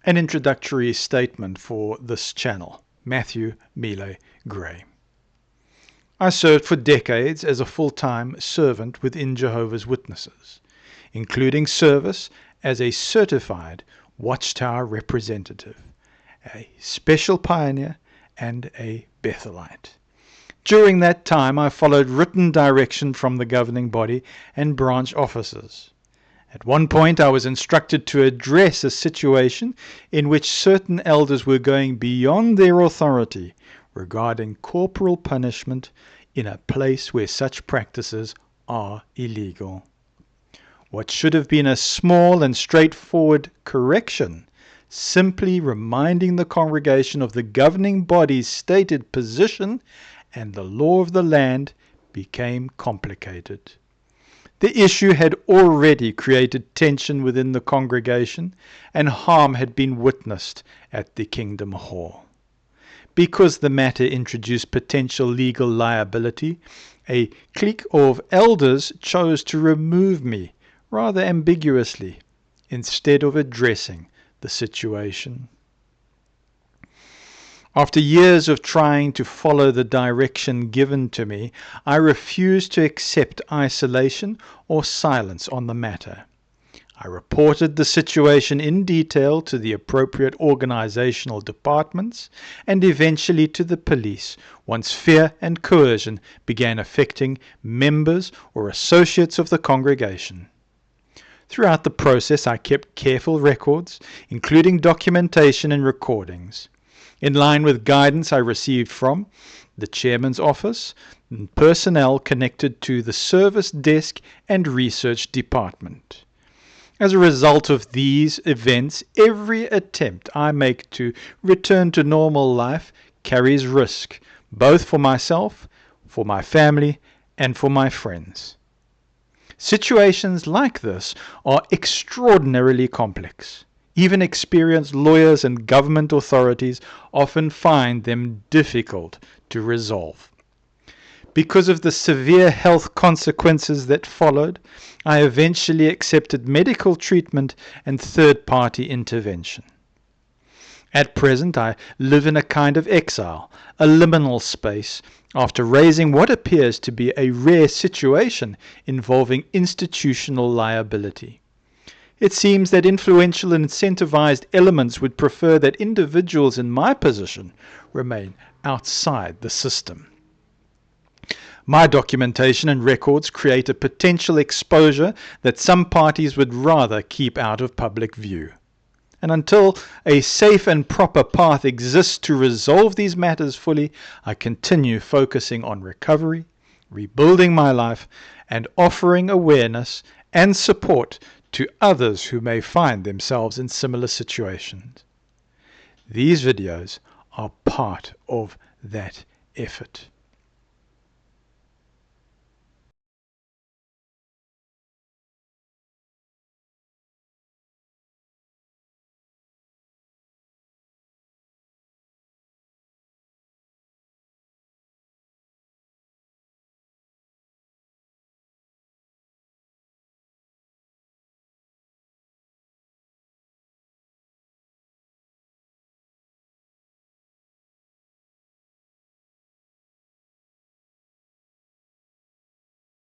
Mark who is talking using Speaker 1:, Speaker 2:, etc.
Speaker 1: An introductory statement for this channel. Matthew Mele Gray. I served for decades as a full-time servant within Jehovah's Witnesses, including service as a certified Watchtower representative, a special pioneer, and a Bethelite. During that time, I followed written direction from the governing body and branch officers. At one point, I was instructed to address a situation in which certain elders were going beyond their authority regarding corporal punishment in a place where such practices are illegal. What should have been a small and straightforward correction, simply reminding the congregation of the governing body's stated position and the law of the land, became complicated. The issue had already created tension within the congregation, and harm had been witnessed at the Kingdom Hall. Because the matter introduced potential legal liability, a clique of elders chose to remove me, rather ambiguously, instead of addressing the situation. After years of trying to follow the direction given to me, I refused to accept isolation or silence on the matter. I reported the situation in detail to the appropriate organizational departments and eventually to the police once fear and coercion began affecting members or associates of the congregation. Throughout the process, I kept careful records, including documentation and recordings, in line with guidance I received from the chairman's office and personnel connected to the service desk and research department. As a result of these events, every attempt I make to return to normal life carries risk, both for myself, for my family, and for my friends. Situations like this are extraordinarily complex. Even experienced lawyers and government authorities often find them difficult to resolve. Because of the severe health consequences that followed, I eventually accepted medical treatment and third-party intervention. At present, I live in a kind of exile, a liminal space, after raising what appears to be a rare situation involving institutional liability. It seems that influential and incentivized elements would prefer that individuals in my position remain outside the system. My documentation and records create a potential exposure that some parties would rather keep out of public view. And until a safe and proper path exists to resolve these matters fully, I continue focusing on recovery, rebuilding my life, and offering awareness and support to others who may find themselves in similar situations. These videos are part of that effort.